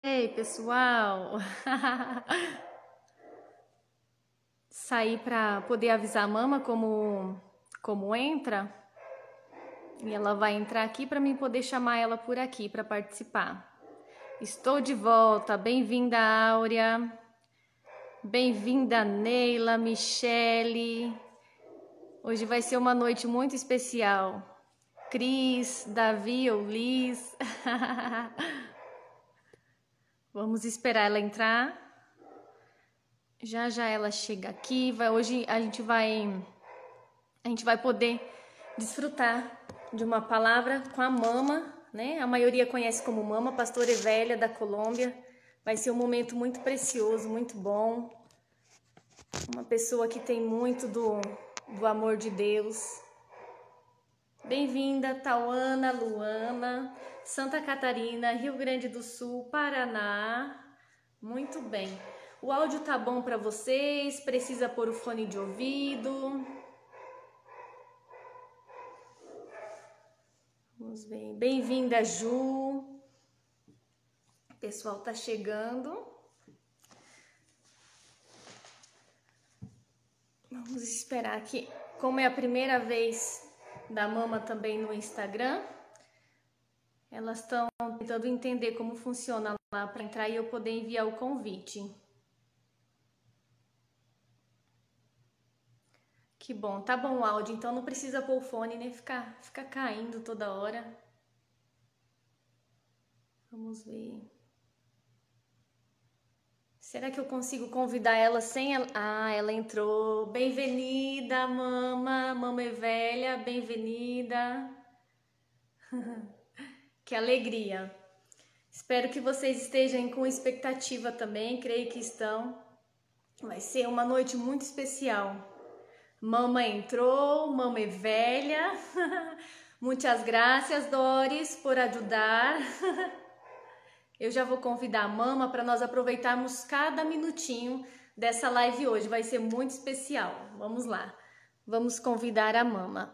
Ei, pessoal! Saí para poder avisar a mama como entra. E ela vai entrar aqui para mim poder chamar ela por aqui para participar. Estou de volta. Bem-vinda, Áurea. Bem-vinda, Neila, Michele. Hoje vai ser uma noite muito especial. Cris, Davi ou Liz. Vamos esperar ela entrar. Já já ela chega aqui. Hoje a gente vai poder desfrutar de uma palavra com a mama, né? A maioria conhece como mama, pastora Evélia da Colômbia. Vai ser um momento muito precioso, muito bom. Uma pessoa que tem muito do amor de Deus. Bem-vinda, Tauana, Luana, Santa Catarina, Rio Grande do Sul, Paraná. Muito bem. O áudio tá bom para vocês? Precisa pôr o fone de ouvido? Vamos ver. Bem-vinda, Ju. O pessoal tá chegando. Vamos esperar aqui. Como é a primeira vez da mama também no Instagram, elas estão tentando entender como funciona lá para entrar e eu poder enviar o convite. Que bom, tá bom o áudio, então não precisa pôr o fone, né? Ficar caindo toda hora. Vamos ver. Será que eu consigo convidar ela sem ela? Ah, ela entrou. Bem-vinda, mama. Mama é velha, bem-vinda. Que alegria. Espero que vocês estejam com expectativa também, creio que estão. Vai ser uma noite muito especial. Mama entrou, mama é velha. Muitas graças, Doris, por ajudar. Eu já vou convidar a mama para nós aproveitarmos cada minutinho dessa live hoje. Vai ser muito especial. Vamos lá. Vamos convidar a mama.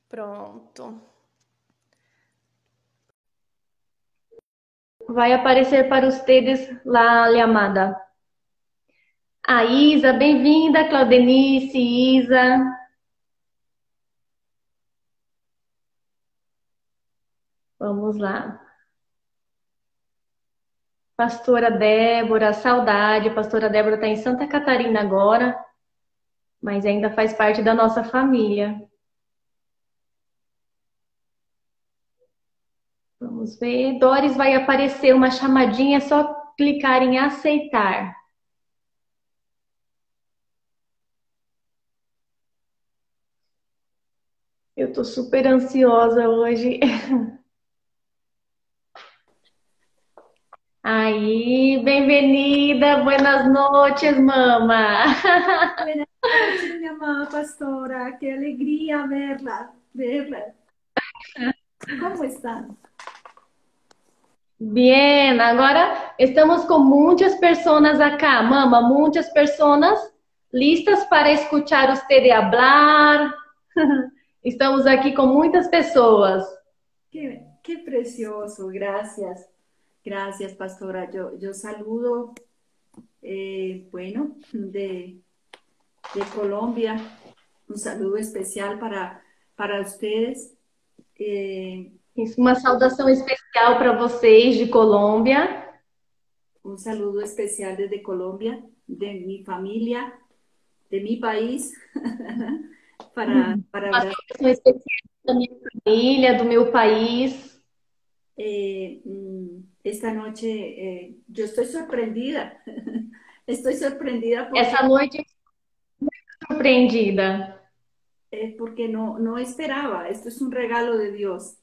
Pronto. Vai aparecer para ustedes la llamada. A Isa, bem-vinda, Claudenice, Isa. Vamos lá. Pastora Débora, saudade. Pastora Débora está em Santa Catarina agora, mas ainda faz parte da nossa família. Vamos ver. Doris, vai aparecer uma chamadinha, é só clicar em aceitar. Eu tô super ansiosa hoje. Aí, bem-vinda, buenas noches, mama. Buenas noches, mi amada pastora. Qué alegría verla. ¿Cómo están? Bien, agora estamos com muitas pessoas acá, mama, muitas pessoas listas para escuchar usted hablar. Estamos aqui com muitas pessoas. Qué precioso. Gracias. Gracias, pastora. Yo saludo, bueno, de Colombia. Un saludo especial para ustedes. Isso, uma saudação especial para vocês de Colômbia. Un saludo especial desde Colombia, de mi familia, de mi país, para Uma Brasil. saudação especial da minha família, do meu país. Esta noche yo estoy sorprendida, estoy sorprendida Essa noite surpreendida. porque no esperaba, esto es un regalo de Dios,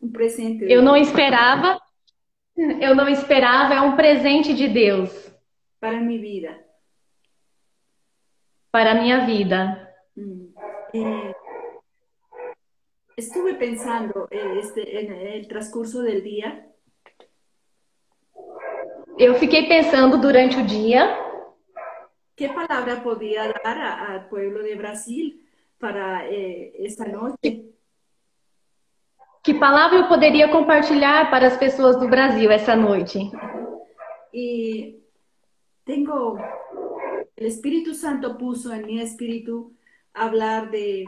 un presente de Eu não Dios esperava, eu não esperava, é um presente de Deus para mi vida. para a minha vida. Eh, Estuve pensando en el transcurso del día, Eu fiquei pensando durante o dia qué palabra podía dar al pueblo de Brasil para esta noche. Que palavra eu poderia compartilhar para as pessoas do Brasil essa noite? Y tengo, el Espíritu Santo puso en mi espíritu hablar de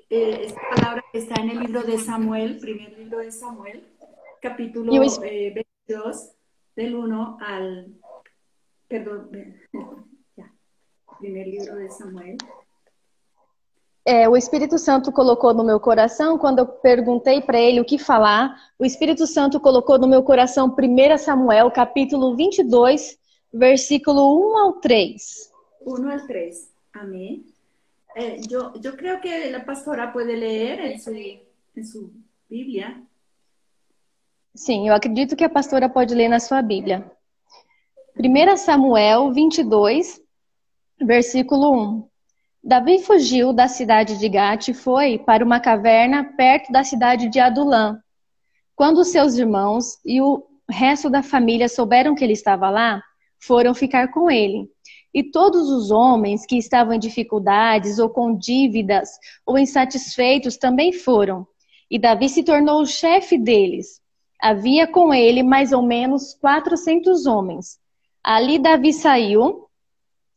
esta palabra que está en el libro de Samuel, primer libro de Samuel, E o, capítulo 22, del 1 al, perdón, ya, primer libro de Samuel. o Espírito Santo colocou no meu coração, quando eu perguntei para ele o que falar, o Espírito Santo colocou no meu coração 1 Samuel, capítulo 22, versículo 1 ao 3. 1 al 3, amén. Yo creo que la pastora puede leer en su Biblia. Sim, eu acredito que a pastora pode ler na sua Bíblia. 1 Samuel 22, versículo 1. Davi fugiu da cidade de Gate e foi para uma caverna perto da cidade de Adulã. Quando seus irmãos e o resto da família souberam que ele estava lá, foram ficar com ele. E todos os homens que estavam em dificuldades ou com dívidas ou insatisfeitos também foram. E Davi se tornou o chefe deles. Havia com ele mais ou menos 400 homens. Ali Davi saiu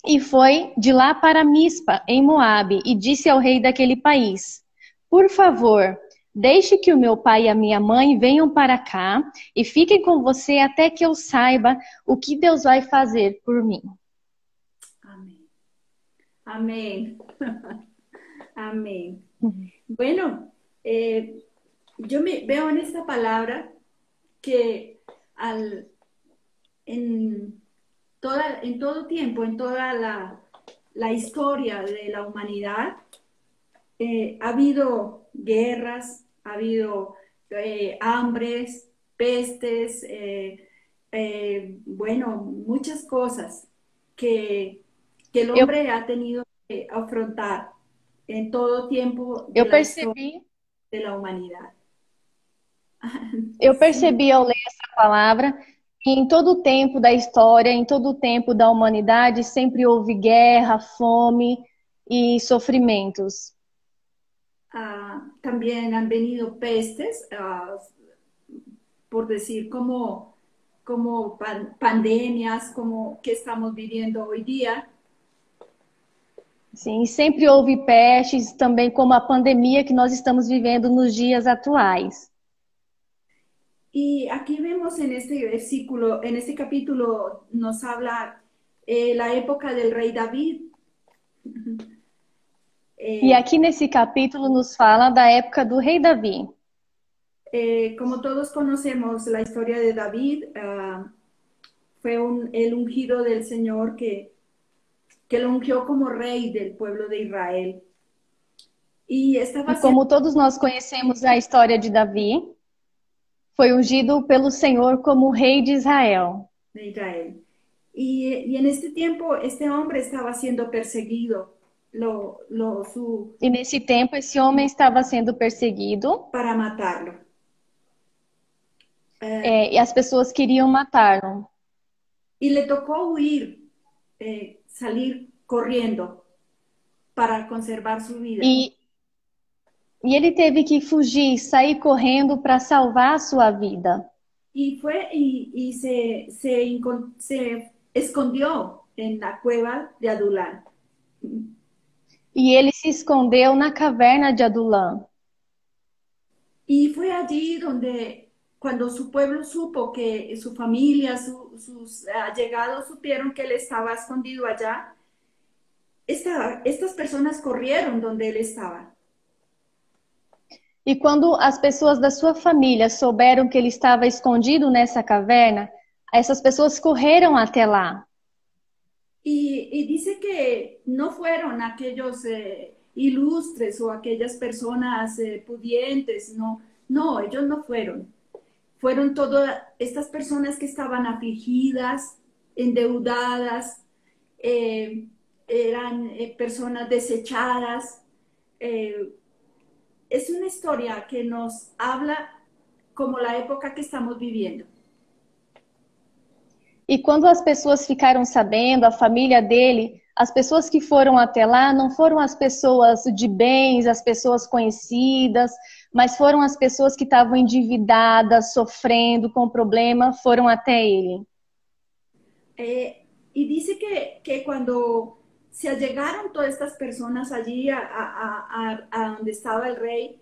e foi de lá para Mispa, em Moabe, e disse ao rei daquele país: Por favor, deixe que o meu pai e a minha mãe venham para cá e fiquem com você até que eu saiba o que Deus vai fazer por mim. Amén. Amén. Amén. Bueno, yo me veo en esta palabra que en todo tiempo, en toda la historia de la humanidad, ha habido guerras, ha habido hambres, pestes, bueno, muchas cosas que el hombre ha tenido que afrontar en todo tiempo de la historia de la humanidad. Eu percebi ao ler essa palavra que em todo o tempo da história, em todo o tempo da humanidade, sempre houve guerra, fome e sofrimentos. También han venido pestes, por decir, como pandemias, como que estamos viviendo hoy día. Sim, sempre houve pestes, também como a pandemia que nós estamos vivendo nos dias atuais. Y aquí vemos en este versículo, en este capítulo, nos habla la época del rey David. E aqui nesse capítulo nos fala da época do rei Davi. Como todos conocemos la historia de David, fue el ungido del Señor que lo ungió como rey del pueblo de Israel. Y como todos nós conhecemos a história de Davi, foi ungido pelo Senhor como rei de Israel. Y en este tiempo, este hombre estaba siendo perseguido. E nesse tempo, esse homem estava sendo perseguido para matá-lo. E as pessoas queriam matá-lo. Y le tocó huir, salir corriendo para conservar su vida. E ele teve que fugir, sair correndo para salvar a sua vida. Y se escondió en la cueva de Adulán. E ele se escondeu na caverna de Adulã. Y fue allí donde, cuando su pueblo supo que su familia, sus allegados supieron que él estaba escondido allá, estas personas corrieron donde él estaba. E quando as pessoas da sua família souberam que ele estava escondido nessa caverna, essas pessoas correram até lá. Y dice que no fueron aquellos ilustres o aquellas personas pudientes, no, ellos no fueron. Fueron todas estas personas que estaban afligidas, endeudadas, eran personas desechadas. Es una historia que nos habla como la época que estamos viviendo. E quando as pessoas ficaram sabendo, a família dele, as pessoas que foram até lá não foram as pessoas de bens, as pessoas conhecidas, mas foram as pessoas que estavam endividadas, sofrendo com problema, foram até ele. Y dice que cuando se allegaron todas estas personas allí a donde estaba el rey,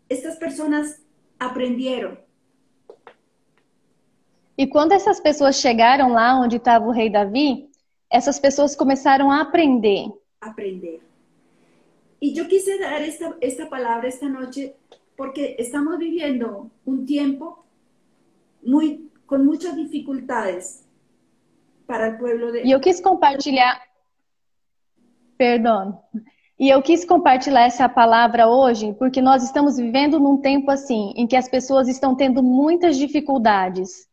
estas personas aprendieron. E quando essas pessoas chegaram lá onde estava o rei Davi, essas pessoas começaram a aprender. Aprender. Y yo quise dar esta palabra esta noche porque estamos viviendo un tiempo con muchas dificultades para el pueblo de... E eu quis compartilhar... Perdão. E eu quis compartilhar essa palavra hoje porque nós estamos vivendo num tempo assim, em que as pessoas estão tendo muitas dificuldades.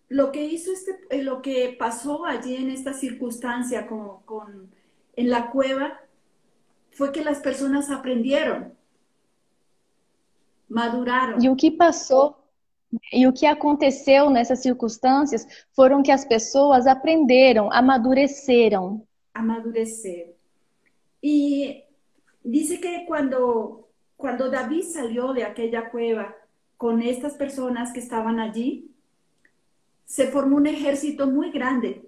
Lo que hizo lo que pasó allí en esta circunstancia en la cueva fue que las personas aprendieron, maduraron. E o que passou e o que aconteceu nessas circunstâncias foram que as pessoas aprenderam, amadureceram. Amadurecer. Y dice que cuando David salió de aquella cueva con estas personas que estaban allí, se formó un ejército muy grande.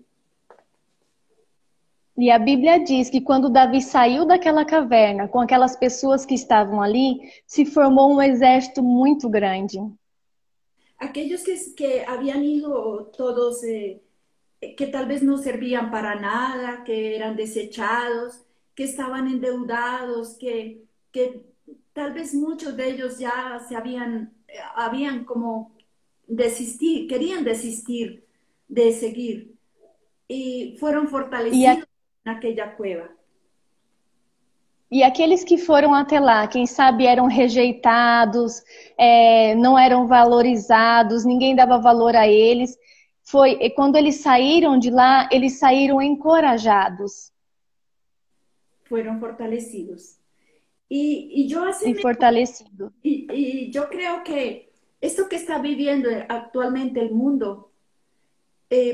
E a Bíblia diz que quando Davi saiu daquela caverna com aquelas pessoas que estavam ali, se formou um exército muito grande. Aquellos que habían ido todos, que tal vez no servían para nada, que eran desechados, que estaban endeudados, que tal vez muchos de ellos ya habían como querían desistir de seguir y fueron fortalecidos en aquella cueva. E aqueles que foram até lá, quem sabe eram rejeitados, não eram valorizados, ninguém dava valor a eles. Quando eles saíram de lá, eles saíram encorajados. Fueron fortalecidos. Y fortalecidos. Y yo creo que esto que está viviendo actualmente el mundo,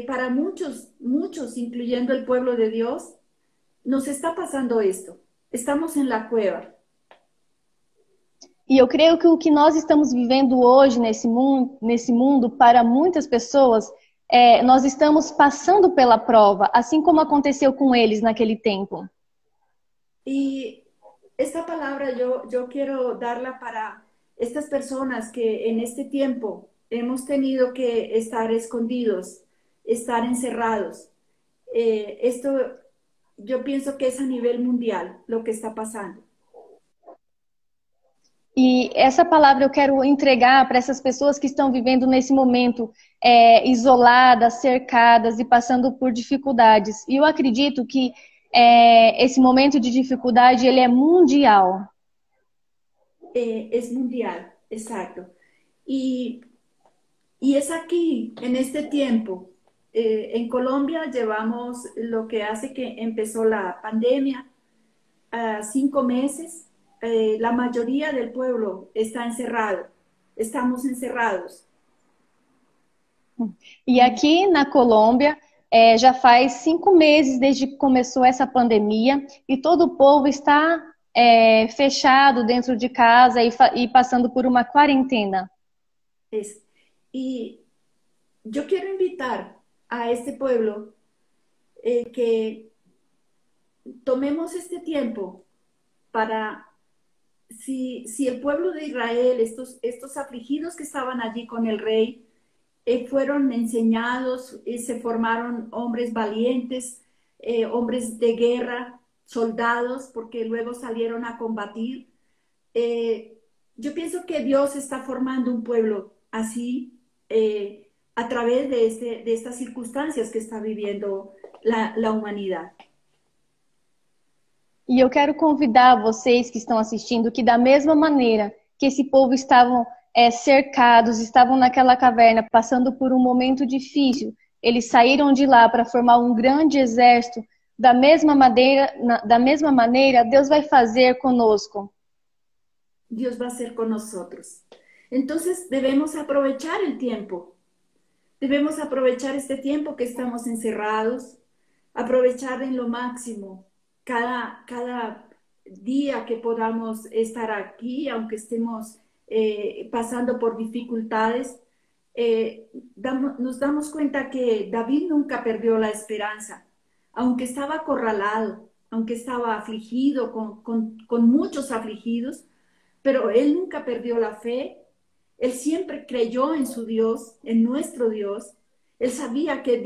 para muchos, incluyendo el pueblo de Dios, nos está pasando esto. Estamos en la cueva. E eu creio que o que nós estamos vivendo hoje nesse mundo, para muitas pessoas, nós estamos passando pela prova, assim como aconteceu com eles naquele tempo. Y esta palabra yo quiero darla para estas personas que en este tiempo hemos tenido que estar escondidos, estar encerrados. Esto yo pienso que es a nivel mundial lo que está pasando. E essa palavra eu quero entregar para essas pessoas que estão vivendo nesse momento isoladas, cercadas e passando por dificuldades. E eu acredito que esse momento de dificuldade ele é mundial. Es mundial, exacto. Y es aquí, en este tiempo. En Colombia llevamos lo que hace que empezó la pandemia, 5 meses. La mayoría del pueblo está encerrado. Estamos encerrados. E aqui na Colômbia, já faz 5 meses desde que começou essa pandemia e todo o povo está fechado dentro de casa e passando por uma quarentena. Y yo quiero invitar a este pueblo que tomemos este tiempo para, si el pueblo de Israel, estos afligidos que estaban allí con el rey, fueron enseñados, se formaron hombres valientes, hombres de guerra, soldados, porque luego salieron a combatir. Yo pienso que Dios está formando un pueblo así, a través de estas circunstancias que está viviendo la humanidad. E eu quero convidar vocês que estão assistindo que da mesma maneira que esse povo estavam cercados, estavam naquela caverna, passando por um momento difícil, eles saíram de lá para formar um grande exército, da mesma maneira, Deus vai fazer conosco. Dios va a ser con nosotros. Entonces debemos aprovechar el tiempo Debemos aprovechar este tiempo que estamos encerrados, aprovechar en lo máximo cada día que podamos estar aquí, aunque estemos pasando por dificultades. Nos damos cuenta que David nunca perdió la esperanza, aunque estaba acorralado, aunque estaba afligido, con muchos afligidos, pero él nunca perdió la fe. Él siempre creyó en su Dios, en nuestro Dios. Él sabía que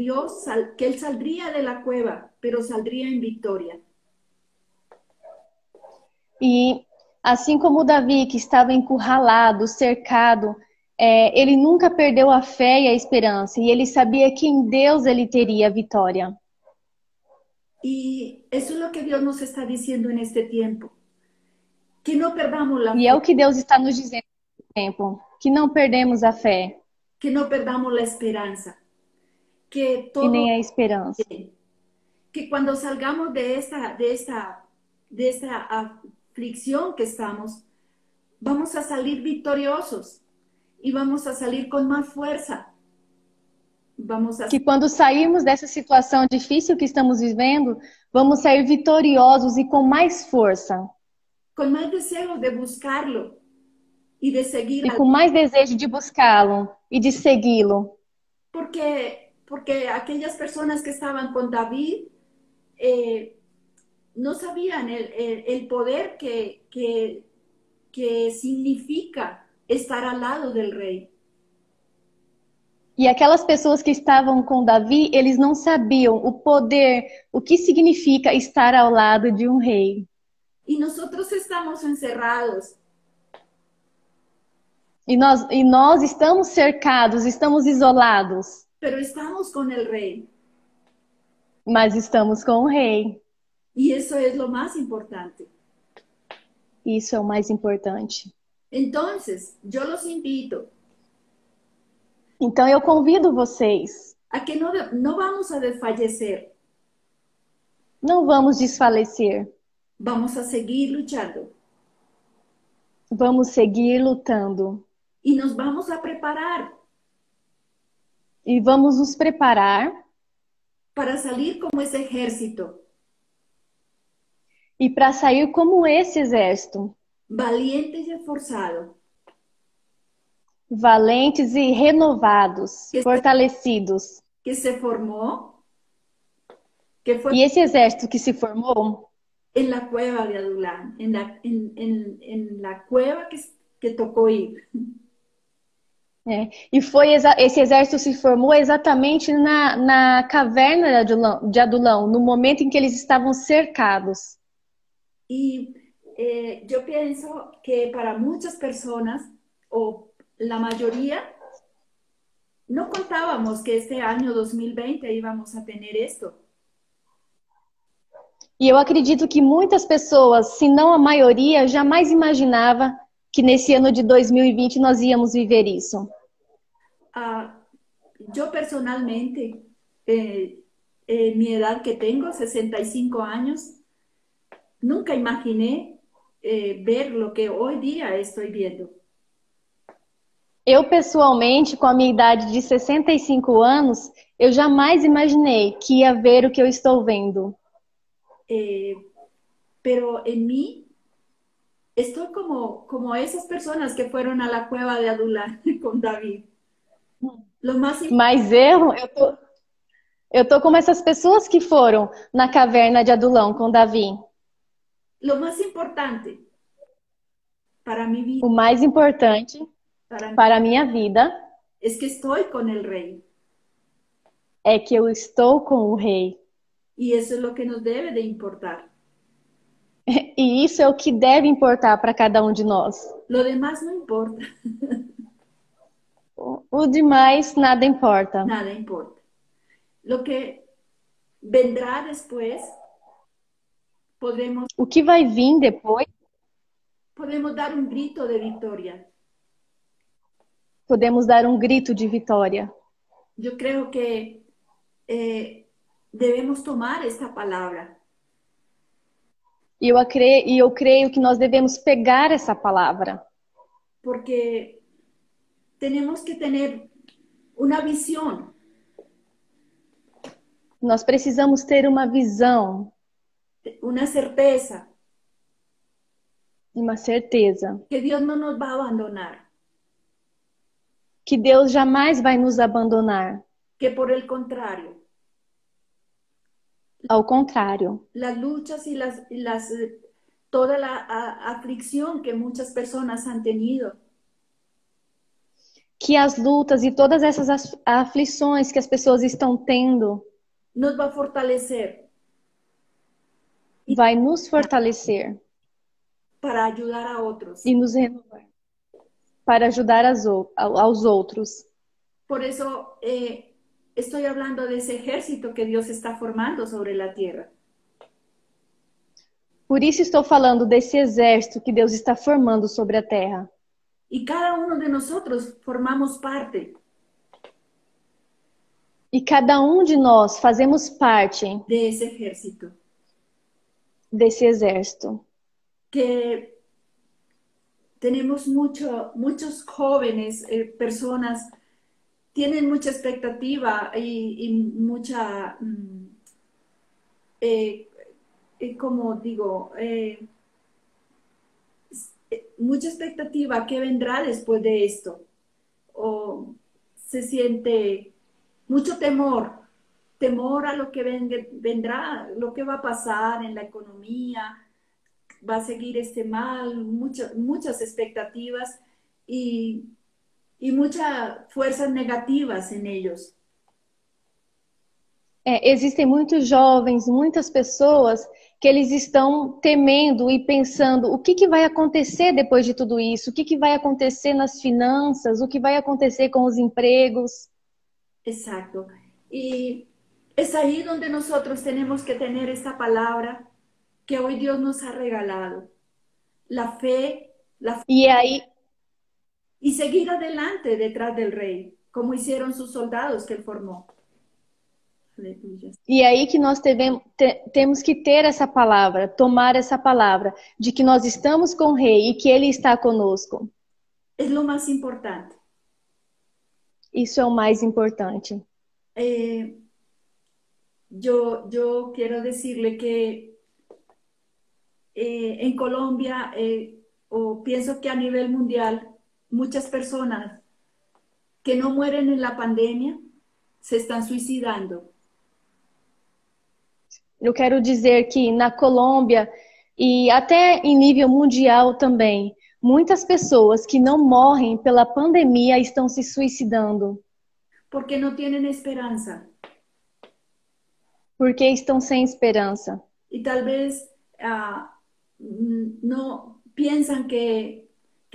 que él saldría de la cueva, pero saldría en victoria. E assim como Davi, que estava encurralado, cercado, ele nunca perdeu a fé e a esperança. E ele sabia que em Deus ele teria a vitória. Y eso es lo que Dios nos está diciendo en este tiempo, que no perdamos la E é fe, o que Deus está nos dizendo nesse tempo, que não perdemos a fé que no perdamos la esperanza, que e todo, nem a esperança. que cuando salgamos de esta aflicción que estamos, vamos a salir victoriosos y vamos a salir con más fuerza. Vamos a Que quando sairmos dessa situação difícil que estamos vivendo, vamos sair vitoriosos e com mais força. con más deseos de buscarlo y de seguir E al... com mais desejo de buscá-lo e de segui-lo. Porque aquellas personas que estaban con David eh, no sabían el poder que significa estar al lado del rey. E aquelas pessoas que estavam com Davi, eles não sabiam o poder, o que significa estar ao lado de um rei. Y nosotros estamos encerrados, E nós estamos cercados, estamos isolados, pero estamos con el rey. mas estamos com o rei. Y eso es lo más importante. Isso é o mais importante. Entonces, yo los invito Então eu convido vocês, a que no vamos a desfallecer, não vamos desfalecer, vamos a seguir luchando vamos seguir lutando y nos vamos a preparar e vamos nos preparar para salir como ese ejército, e para sair como esse exército, valiente y esforzado, valentes e renovados, que se, fortalecidos. que se formó, que fue E esse exército que se formou en la cueva de Adulán, en la cueva que tocó ir. E esse exército se formou exatamente na caverna de Adulão, no momento em que eles estavam cercados. Y yo pienso que para muchas personas, o la mayoría, no contábamos que este año 2020 íbamos a tener esto. E eu acredito que muitas pessoas, se não a maioria, jamais imaginava que nesse ano de 2020 nós íamos viver isso. Yo personalmente, mi edad que tengo, 65 años, nunca imaginé ver lo que hoy día estoy viendo. Eu, pessoalmente, com a minha idade de 65 anos, eu jamais imaginei que ia ver o que eu estou vendo. Pero en mí estoy como esas personas que fueron a la cueva de Adulán con David. Lo más, Mas eu tô como essas pessoas que foram na caverna de Adulão com Davi. lo más importante para mi vida, O mais importante para a minha vida es que estoy con el rey. é que eu estou com o rei. Y eso es lo que nos debe de importar. E isso é o que deve importar para cada um de nós. Lo demás no importa, O demais nada importa. nada importa. Lo que vendrá después, O que vai vir depois, podemos dar un grito de victoria. podemos dar um grito de vitória. Yo creo que debemos tomar esta palabra. E eu creio que nós devemos pegar essa palavra. Porque tenemos que tener una visión, Nós precisamos ter uma visão una certeza e uma certeza que Dios no nos va a abandonar, que Deus jamais vai nos abandonar. que por el contrario, Ao contrário, las luchas y toda la aflicción que muchas personas han tenido, que as lutas e todas essas aflições que as pessoas estão tendo nos va a fortalecer vai nos fortalecer para ayudar a otros. e nos renovar para ajudar aos outros. Por eso estoy hablando de ese ejército que Dios está formando sobre la tierra. Por isso estou falando desse exército que Deus está formando sobre a terra. Y cada uno de nosotros formamos parte E cada um de nós fazemos parte de ese ejército. desse exército. Que tenemos muchos jóvenes, personas, tienen mucha expectativa y mucha, como digo, mucha expectativa que vendrá después de esto. O se siente mucho temor a lo que vendrá, lo que va a pasar en la economía, va a seguir mal, muchas expectativas y muchas fuerzas negativas en ellos. Existem muitos jovens, muitas pessoas que eles estão temendo e pensando o que vai acontecer depois de tudo isso, o que vai acontecer nas finanças, o que vai acontecer com os empregos. Exacto. Y es ahí donde nosotros tenemos que tener esta palabra que hoy Dios nos ha regalado. La fe E aí, y seguir adelante detrás del rey, como hicieron sus soldados que él formó. Aleluya. e aí que nós temos que ter essa palavra, tomar essa palavra, de que nós estamos com o rei e que ele está conosco. Es lo más importante. Isso é o mais importante. Yo quiero decirle que en Colombia, o pienso que a nivel mundial, muchas personas que no mueren en la pandemia se están suicidando. Eu quero dizer que na Colômbia e até em nível mundial também, muitas pessoas que não morrem pela pandemia estão se suicidando. Porque no tienen esperanza. Porque estão sem esperança. Y tal vez no piensan que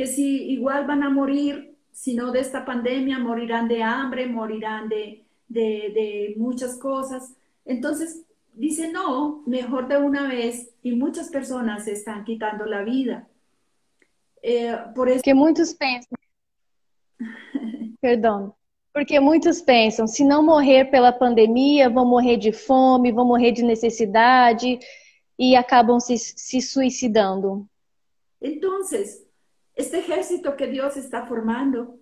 si igual van a morir, si no de esta pandemia, morirán de hambre, morirán de muchas cosas. Entonces dicen, no, mejor de una vez, y muchas personas se están quitando la vida. Por eso, Porque muitos pensam, perdão, porque muitos pensam, se não morrer pela pandemia, vão morrer de fome, vão morrer de necessidade e acabam se suicidando. entonces, este ejército que Dios está formando,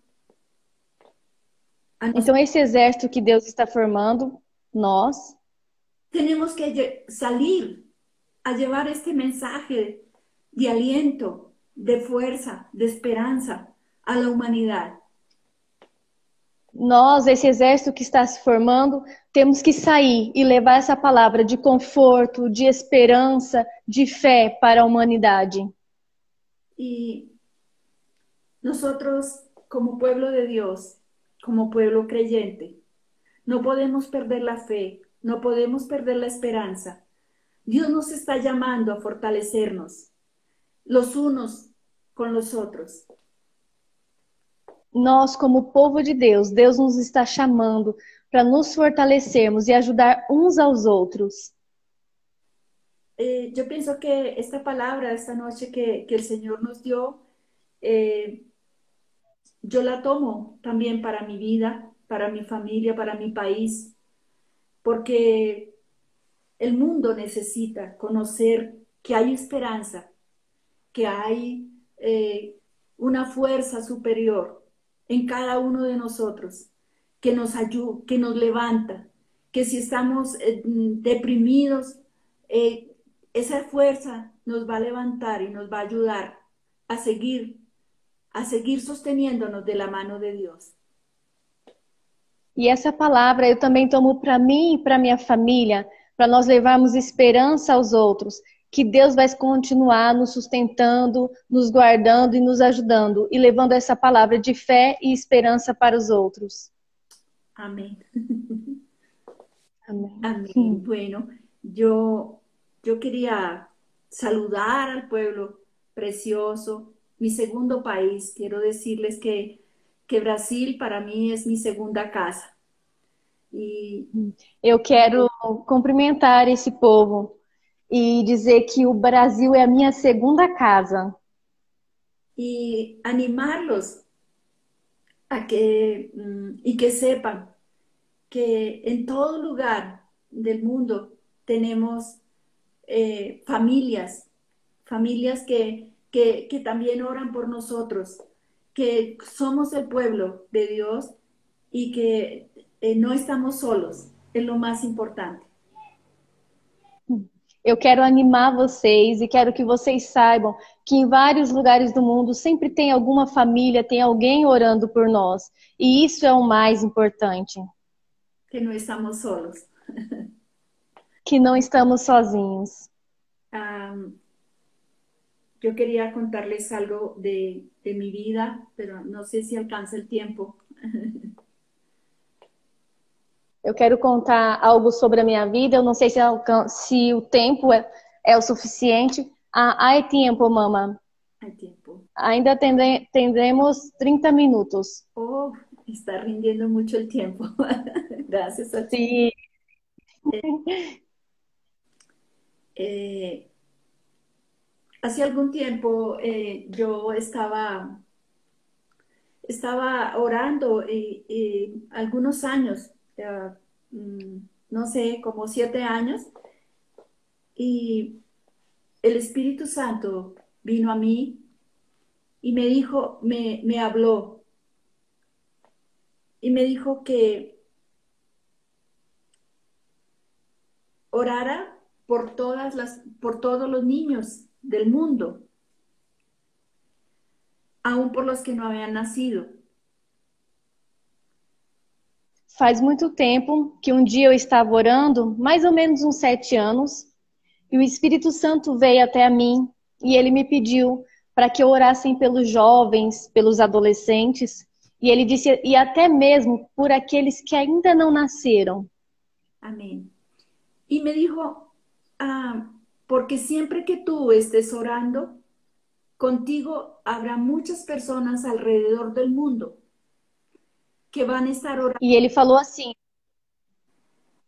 Então esse exército que Deus está formando, nós tenemos que salir a llevar este mensaje de aliento, de fuerza, de esperanza a la humanidad. Nós, esse exército que está se formando, temos que sair e levar essa palavra de conforto, de esperança, de fé para a humanidade. Y nosotros, como pueblo de Dios, como pueblo creyente, no podemos perder la fe, no podemos perder la esperanza. Dios nos está llamando a fortalecernos los unos con los otros. Nós, como povo de Deus, Deus nos está chamando para nos fortalecermos e ajudar uns aos outros. Yo pienso que esta palabra, esta noche que el Señor nos dio, yo la tomo también para mi vida, para mi familia, para mi país, porque el mundo necesita conocer que hay esperanza, que hay una fuerza superior en cada uno de nosotros, que nos ayuda, que nos levanta, que si estamos deprimidos, esa fuerza nos va a levantar y nos va a ayudar a seguir sosteniéndonos de la mano de Dios. E essa palavra eu também tomo para mim e para minha família, para nós levarmos esperança aos outros, que Deus vai continuar nos sustentando, nos guardando e nos ajudando, e levando essa palavra de fé e esperança para os outros. Amén. Amém. Amén. Bueno, yo quería saludar al pueblo precioso, mi segundo país. Quiero decirles que Brasil para mí es mi segunda casa. Eu quero cumprimentar esse povo e dizer que o Brasil é a minha segunda casa. Y animarlos a que, y que sepan que en todo lugar del mundo tenemos familias que también oran por nosotros, que somos el pueblo de Dios y que no estamos solos, es lo más importante. Eu quero animar vocês e quero que vocês saibam que em vários lugares do mundo sempre tem alguma família, tem alguém orando por nós. E isso é o mais importante. Que no estamos solos. Que não estamos sozinhos. Yo quería contarles algo de mi vida, pero no sé si alcanza el tiempo. Eu quero contar algo sobre a minha vida. Eu não sei se o tempo é o suficiente. Há tempo, mamãe. Hay tiempo. Ainda tendremos 30 minutos. Oh, está rindiendo mucho el tiempo. Gracias a ti. Sí. Hace algún tiempo yo estaba orando y algunos años, no sé, como 7 años, y el Espíritu Santo vino a mí y me dijo, me habló y me dijo que orara por todos los niños del mundo, aún por los que no habían nacido. Faz muito tempo que um dia eu estava orando, mais ou menos uns 7 anos, e o Espírito Santo veio até a mim e ele me pediu para que eu orasse pelos jovens, pelos adolescentes, e ele disse, e até mesmo por aqueles que ainda não nasceram. Amén. Y me dijo, porque siempre que tú estés orando, contigo habrá muchas personas alrededor del mundo que van a estar orando. E ele falou assim,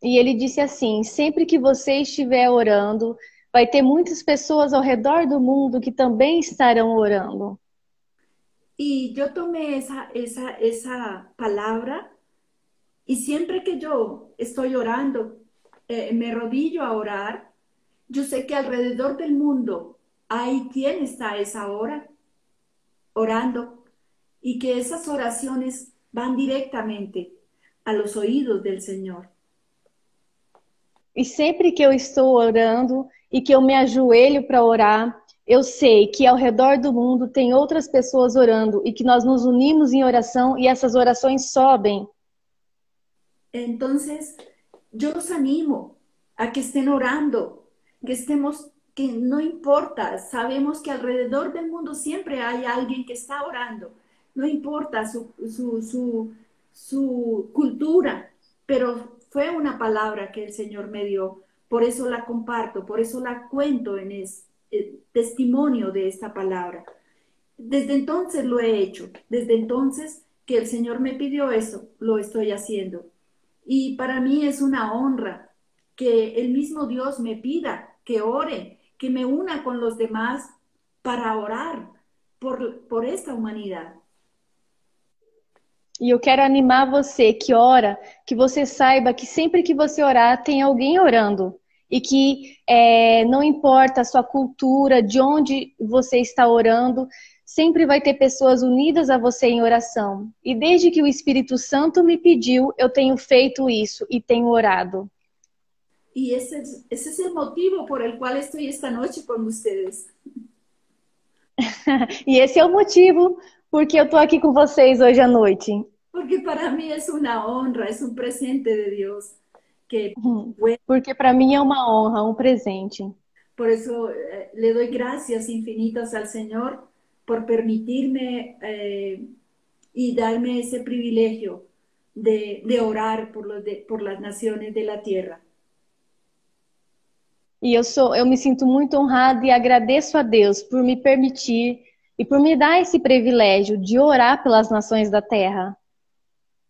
e ele disse assim, sempre que você estiver orando, vai ter muitas pessoas ao redor do mundo que também estarão orando. Y yo tomé esa palabra y siempre que yo estoy orando, me arrodillo a orar, yo sé que alrededor del mundo hay quien está a esa hora orando y que esas oraciones van directamente a los oídos del Señor. E sempre que eu estou orando e que eu me ajoelho para orar, eu sei que ao redor do mundo tem outras pessoas orando e que nós nos unimos em oração e essas orações sobem. Entonces, yo los animo a que estén orando, que no importa, sabemos que alrededor del mundo siempre hay alguien que está orando, no importa su cultura, pero fue una palabra que el Señor me dio, por eso la comparto, por eso la cuento en testimonio de esta palabra. Desde entonces lo he hecho, desde entonces que el Señor me pidió eso, lo estoy haciendo. Y para mí es una honra que el mismo Dios me pida que ore, que me una con los demás para orar por esta humanidad. E eu quero animar você que ora, que você saiba que sempre que você orar, tem alguém orando. E que não importa a sua cultura, de onde você está orando, sempre vai ter pessoas unidas a você em oração. E desde que o Espírito Santo me pediu, eu tenho feito isso e tenho orado. Y ese es el motivo por el cual estoy esta noche con ustedes. E esse é o motivo porque eu tô aqui com vocês hoje à noite. Porque para mí es una honra, es un presente de Dios. Que bueno, Porque para mim é uma honra, um presente. por eso le doy gracias infinitas al Señor por permitirme y darme ese privilegio de orar por las naciones de la tierra. E eu me sinto muito honrada e agradeço a Deus por me permitir e por me dar esse privilégio de orar pelas nações da terra.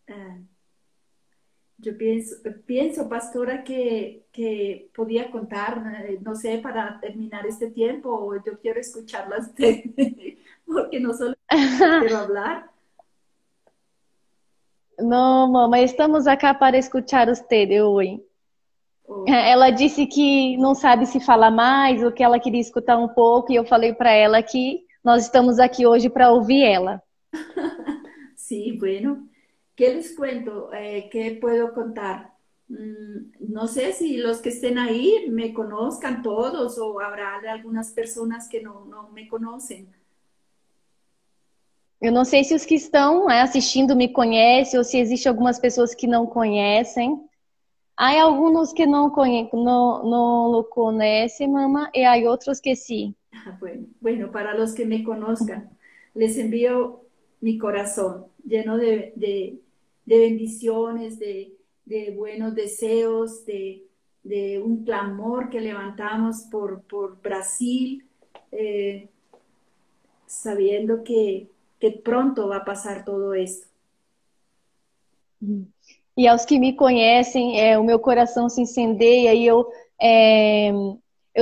Ah, yo pienso, pastora, que podía contar, no sé, para terminar este tiempo, o yo quiero escucharla a usted, porque no solo quiero hablar. Não, mamãe, estamos aqui para escutar você hoje. Oh, Ela disse que não sabe se falar mais, ou que ela queria escutar um pouco, e eu falei para ela que nós estamos aqui hoje para ouvir ela. sí, bueno, ¿qué les cuento? ¿Qué puedo contar? No sé si los que estén ahí me conozcan todos o habrá algunas personas que no me conocen. Eu não sei se os que estão assistindo me conhecem ou se existem algumas pessoas que não conhecem. Há alguns que não lo conhecem, mamá, e há outros que sim. Bueno, para los que me conozcan, les envío mi corazón lleno de bendiciones, de buenos deseos, de un clamor que levantamos por Brasil, sabiendo que pronto va a pasar todo esto. E aos que me conhecem, o meu coração se incendeia e eu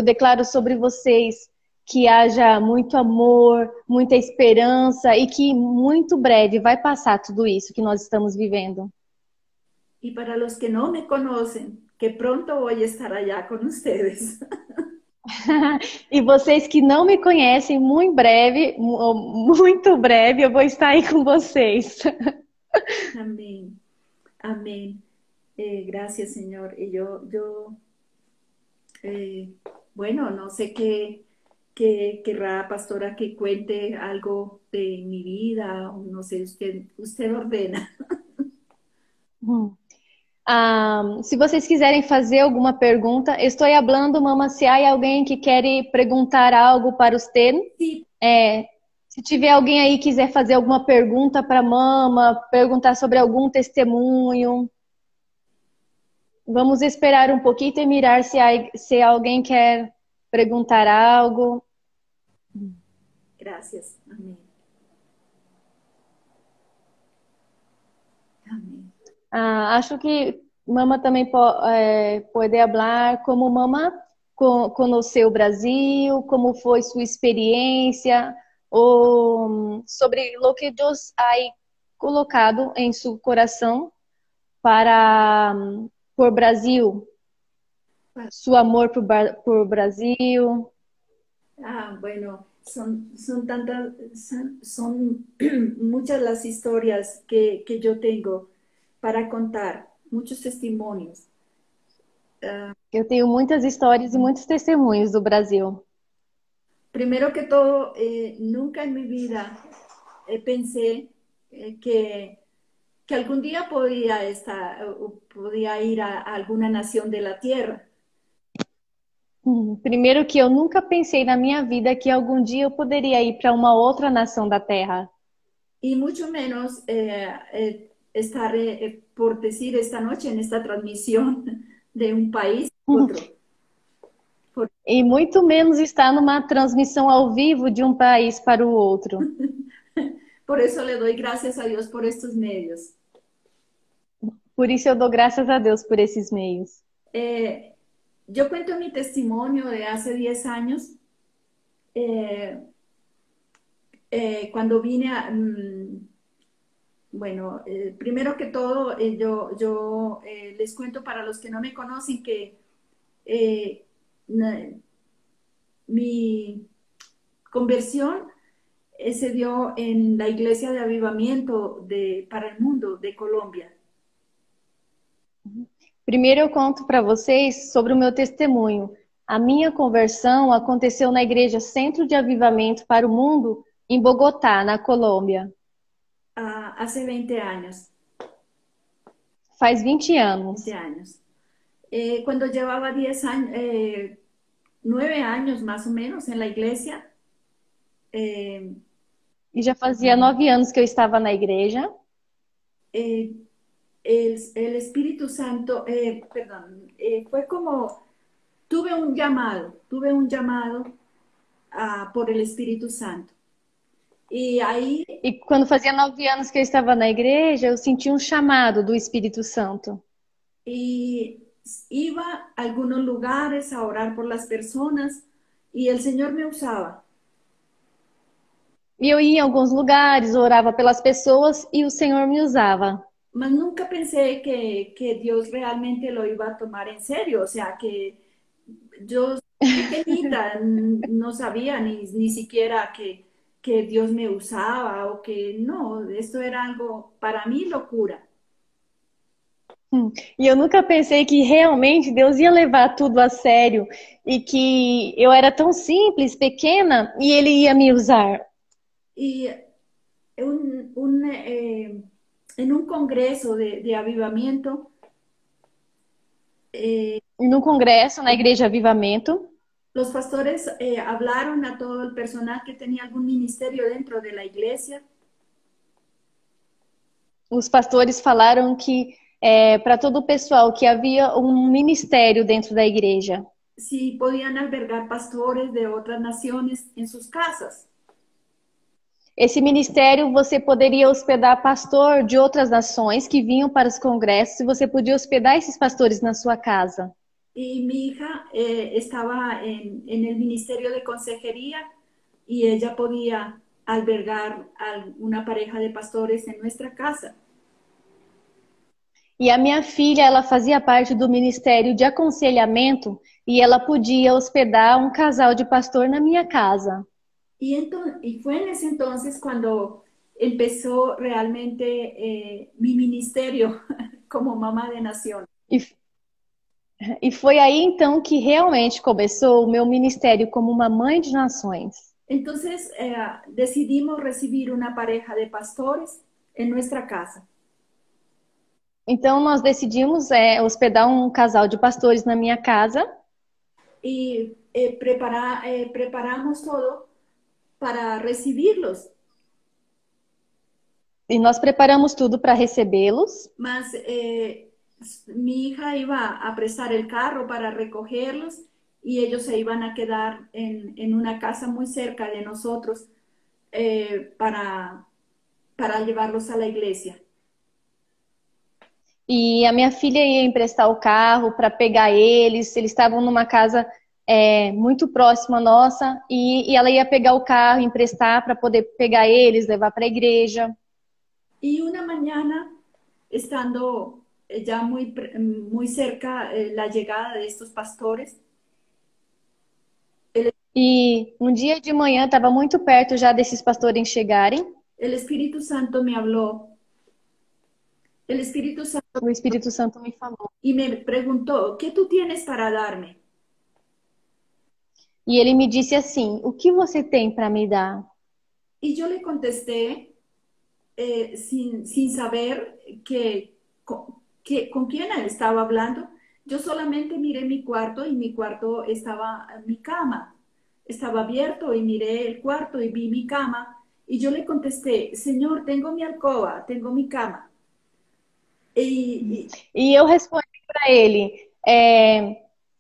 declaro sobre vocês que haja muito amor, muita esperança e que muito breve vai passar tudo isso que nós estamos vivendo. Y para los que no me conocen, que pronto voy a estar allá con ustedes. E vocês que não me conhecem, muito breve, eu vou estar aí com vocês. Amén. Amén. Gracias, Señor. Y bueno, no sé qué querrá, pastora, que cuente algo de mi vida, o no sé, usted ordena. Se vocês quiserem fazer alguma pergunta, estou falando, mamãe, se há alguém que quer perguntar algo para você. Sí, Se tiver alguém aí que quiser fazer alguma pergunta para mama, perguntar sobre algum testemunho, vamos esperar um pouquinho e mirar se alguém quer perguntar algo. gracias. Amén. Amén. Acho que mama também pode falar como mama conheceu o Brasil, como foi sua experiência, ou sobre o que Deus ha colocado em seu coração para por Brasil, seu amor por Brasil. Bueno, son tantas, son muchas las historias que yo tengo para contar, muchos testimonios. Eu tenho muitas histórias e muitos testemunhos do Brasil. Primero que todo, nunca en mi vida pensé que algún día podía ir a alguna nación de la tierra. Primeiro que eu nunca pensei na minha vida que algum dia eu poderia ir para uma outra nação da Terra. Y mucho menos estar, por decir, esta noche en esta transmisión de un país a otro. E muito menos estar numa transmissão ao vivo de um país para o outro. Por eso le doy gracias a Dios por estos medios. Por isso eu dou graças a Deus por esses meios. Yo cuento mi testimonio de hace 10 años, cuando vine bueno, primero que todo, yo les cuento para los que no me conocen que mi conversión se dio en la Iglesia de Avivamiento para el Mundo de Colombia. Primeiro eu conto para vocês sobre o meu testemunho. A minha conversão aconteceu na Igreja Centro de Avivamento para o Mundo, em Bogotá, na Colômbia. Hace 20 años. Faz 20 anos. 20 años. Cuando llevaba 10 años, 9 años más o menos en la iglesia. E já fazia 9 anos que eu estava na igreja. El Espíritu Santo, perdón, fue como, tuve un llamado por el Espíritu Santo. E aí... E quando fazia 9 anos que eu estava na igreja, eu senti um chamado do Espírito Santo. Y iba a algunos lugares a orar por las personas y el Señor me usaba. E eu ia em alguns lugares, orava pelas pessoas e o Senhor me usava. Mas nunca pensé que Dios realmente lo iba a tomar en serio, o sea, que yo pequeñita no sabía ni siquiera que Dios me usaba o que no, esto era algo para mí locura. E eu nunca pensei que realmente Deus ia levar tudo a sério e que eu era tão simples, pequena, e Ele ia me usar. Y en un congreso de avivamiento, No congresso, na Igreja Avivamento, los pastores hablaron a todo el personal que tenía algún ministerio dentro de la iglesia. os pastores falaram que para todo o pessoal que havia um ministério dentro da igreja. Si podían albergar pastores de otras naciones en sus casas. Esse ministério você poderia hospedar pastor de outras nações que vinham para os congressos e você podia hospedar esses pastores na sua casa. Y mi hija estaba en el ministerio de consejería y ella podía albergar a una pareja de pastores en nuestra casa. E a minha filha, ela fazia parte do ministério de aconselhamento e ela podia hospedar um casal de pastor na minha casa. Y fue en ese entonces cuando empezó realmente mi ministerio como mamá de nación. E foi aí então que realmente começou o meu ministério como uma mãe de nações. Entonces decidimos recibir una pareja de pastores en nuestra casa. Então nós decidimos hospedar um casal de pastores na minha casa. Y preparamos todo para recibirlos. E nós preparamos tudo para recebê-los. Mas mi hija iba a prestar el carro para recogerlos y ellos se iban a quedar en una casa muy cerca de nosotros para llevarlos a la iglesia. E a minha filha ia emprestar o carro para pegar eles. Eles estavam numa casa muito próxima nossa e ela ia pegar o carro, emprestar para poder pegar eles, levar para a igreja. Y una mañana, estando ya muy cerca la llegada de estos pastores, E um dia de manhã, estava muito perto já desses pastores chegarem. el Espíritu Santo me habló. El Espíritu Santo O Espírito Santo me falou. y me preguntó, ¿qué tú tienes para darme? E ele me disse assim: o que você tem para me dar? Y yo le contesté sin saber con quién él estaba hablando. Yo solamente miré mi cuarto y mi cuarto estaba mi cama. Estaba abierto y miré el cuarto y vi mi cama. Y yo le contesté, Señor, tengo mi alcoba, tengo mi cama. E eu respondi para ele,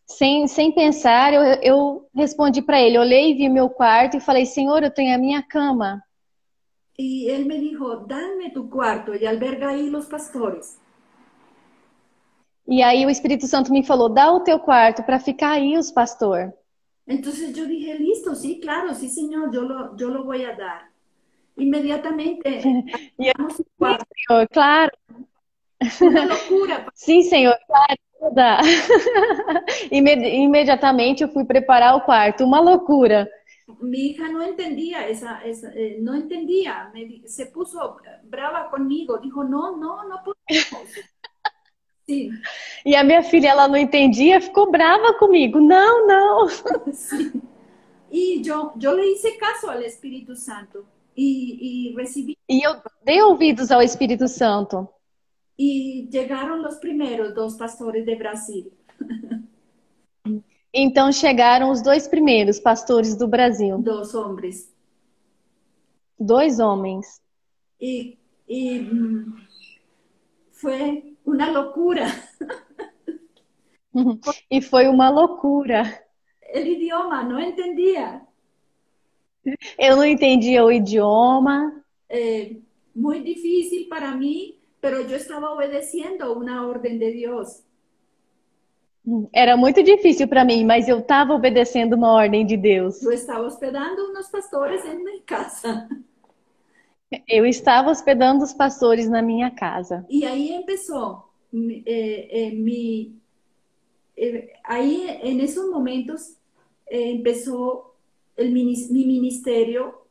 sem pensar, eu respondi para ele, olhei e vi meu quarto e falei, Senhor, eu tenho a minha cama. Y él me dijo, dame tu cuarto y alberga ahí los pastores. E aí o Espírito Santo me falou, dá o teu quarto para ficar aí os pastores. Entonces yo dije, listo, sí, claro, sí, Señor, yo lo voy a dar. Inmediatamente, alquilamos un cuarto. Senhor, claro. Una locura. Sim, Senhor, claro, dá. Imediatamente eu fui preparar o quarto, uma loucura. Mi hija no entendía no entendía, se puso brava conmigo, dijo, no, no, no podemos. Sí, E a minha filha, ela não entendia, ficou brava comigo. Não, não. sí. Y yo le hice caso al Espíritu Santo y recibí, E eu dei ouvidos ao Espírito Santo. y llegaron los primeros dos pastores de Brasil, Então chegaram os dois primeiros pastores do Brasil, dos hombres. dois homens. Y, y fue una locura. E foi uma loucura. El idioma no entendía. Eu não entendia o idioma, Muy difícil para mí, pero yo estaba obedeciendo una orden de Dios. era muito difícil para mim, mas eu estava obedecendo uma ordem de Deus. Yo estaba hospedando unos pastores en mi casa. Eu estava hospedando os pastores na minha casa. Y ahí empezó ahí en esos momentos empezó mi ministerio,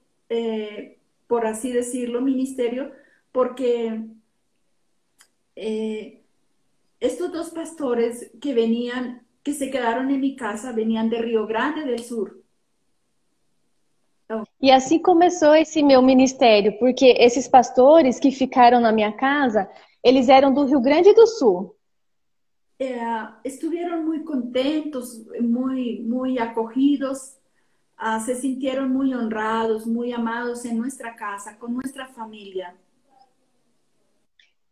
por así decirlo, ministerio, porque estos dos pastores que venían, que se quedaron en mi casa, venían de Río Grande del Sur. E assim começou esse meu ministério, porque esses pastores que ficaram na minha casa, eles eram do Rio Grande do Sul. Estuvieron muy contentos, muy acogidos, se sintieron muy honrados, muy amados en nuestra casa, con nuestra familia.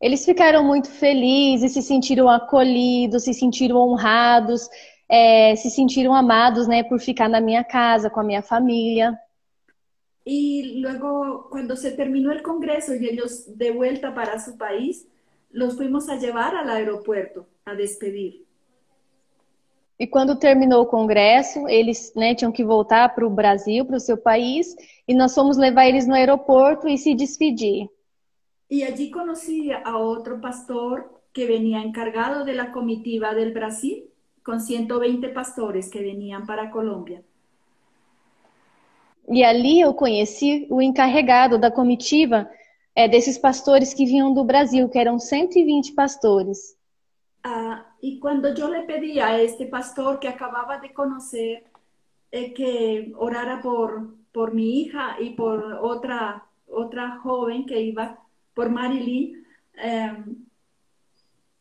Eles ficaram muito felizes, se sentiram acolhidos, se sentiram honrados, se sentiram amados, né, por ficar na minha casa, com a minha família. Y luego, cuando se terminó el congreso y ellos de vuelta para su país, los fuimos a llevar al aeropuerto a despedir. E quando terminou o congresso, eles, né, tinham que voltar para o Brasil, para o seu país, e nós fomos levar eles no aeroporto e se despedir. Y allí conocí a otro pastor que venía encargado de la comitiva del Brasil, con 120 pastores que venían para Colombia. E ali eu conheci o encarregado da comitiva desses pastores que vinham do Brasil, que eram 120 pastores. Y cuando yo le pedí a este pastor que acababa de conocer que orara por mi hija y por otra joven que iba, por Marilyn,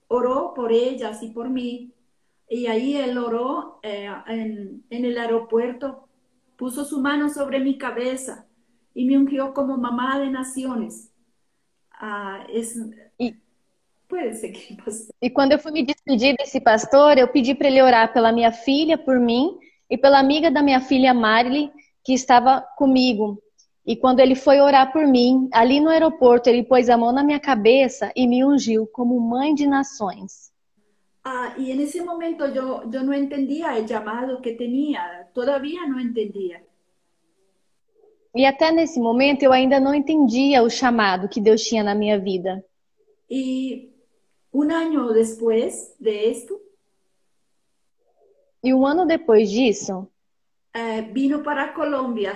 oró por ellas y por mí. Y ahí él oró en el aeropuerto, puso su mano sobre mi cabeza y me ungió como mamá de naciones. Puede seguir, pastor. E quando eu fui me despedir desse pastor, eu pedi para ele orar pela minha filha, por mim, e pela amiga da minha filha, Marilyn, que estava comigo. E quando ele foi orar por mim, ali no aeroporto, ele pôs a mão na minha cabeça e me ungiu como mãe de nações. Y en ese momento yo no entendía el llamado que tenía, todavía no entendía. E até nesse momento eu ainda não entendia o chamado que Deus tinha na minha vida. Y un año después de esto, E um ano depois disso, vino para Colombia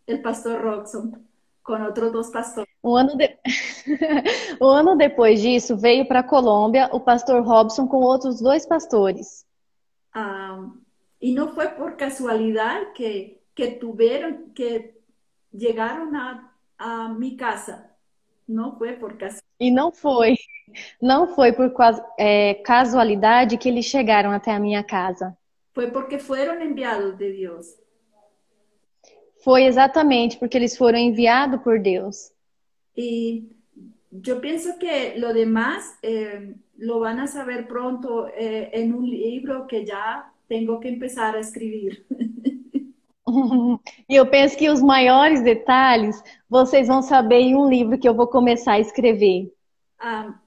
el pastor Roxon con otros dos pastores. um ano depois disso, veio para a Colômbia o pastor Robson com outros dois pastores. Y no fue por casualidad que llegaron a mi casa. No fue por casualidad. E não foi por casualidade que eles chegaram até a minha casa. Fue porque fueron enviados de Dios. Foi exatamente porque eles foram enviados por Deus. Y yo pienso que lo demás lo van a saber pronto en un libro que ya tengo que empezar a escribir. E eu penso que os maiores detalhes vocês vão saber em um livro que eu vou começar a escrever.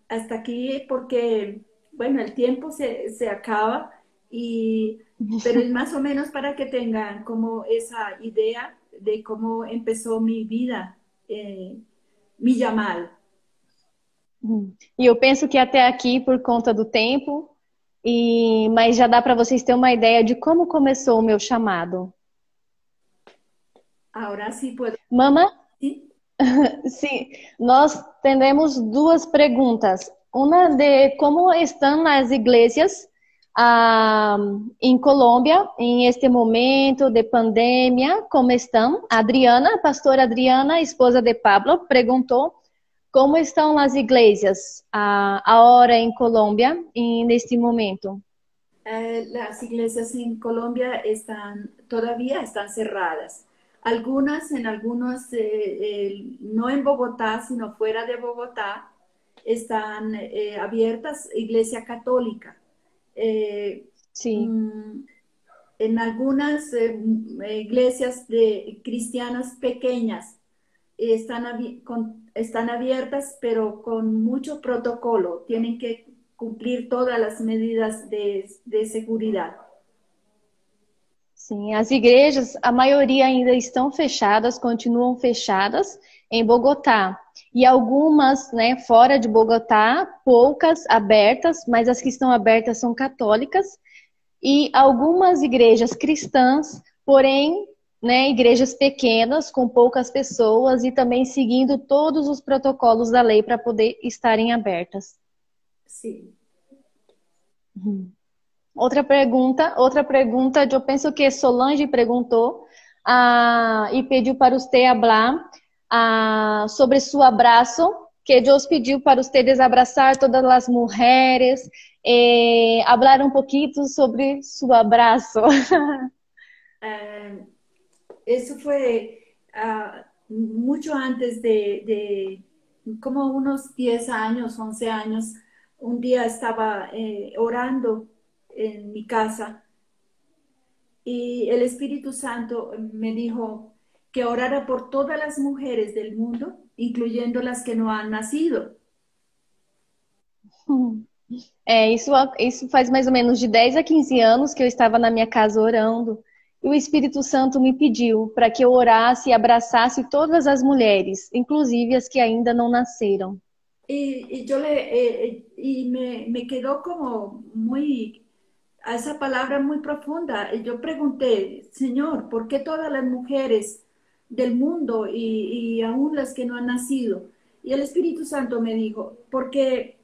Hasta aquí porque, bueno, el tiempo se acaba, pero es más o menos para que tengan como esa idea de cómo empezó mi vida, mi llamado. E eu penso que até aqui, por conta do tempo, mas já dá para vocês terem uma ideia de como começou o meu chamado. Ahora sí puedo. Mama, ¿Sí? sim, nós temos duas perguntas. Uma de como estão as igrejas em Colômbia, em este momento de pandemia, como estão? A Adriana, a pastora Adriana, esposa de Pablo, perguntou como estão as igrejas agora em Colômbia, neste momento. Las iglesias en Colombia todavía están cerradas. Algunas, en algunos, no en Bogotá, sino fuera de Bogotá, están abiertas, iglesia católica. Eh, Sim. mm, en algunas iglesias cristianas pequeñas están abiertas, pero con mucho protocolo. Tienen que cumplir todas las medidas de seguridad. Sim, as igrejas, a maioria ainda estão fechadas, continuam fechadas em Bogotá. E algumas, né, fora de Bogotá, poucas abertas, mas as que estão abertas são católicas. E algumas igrejas cristãs, porém, né, igrejas pequenas, com poucas pessoas e também seguindo todos os protocolos da lei para poder estarem abertas. Sí. Outra pergunta, eu penso que Solange perguntou e pediu para você falar sobre seu abraço, que Deus pediu para ustedes abraçar todas as mulheres, falar um pouquinho sobre seu abraço. Eso fue mucho antes como unos 10 años, 11 años. Un día estaba orando en mi casa y el Espíritu Santo me dijo que orara por todas las mujeres del mundo, incluyendo las que no han nacido. Isso faz mais ou menos de 10 a 15 anos que eu estava na minha casa orando. E o Espírito Santo me pediu para que eu orasse e abraçasse todas as mulheres, inclusive as que ainda não nasceram. Me quedó como a esa palabra muy profunda. Yo pregunté, Señor, ¿por qué todas las mujeres del mundo y aún las que no han nacido? Y el Espíritu Santo me dijo, porque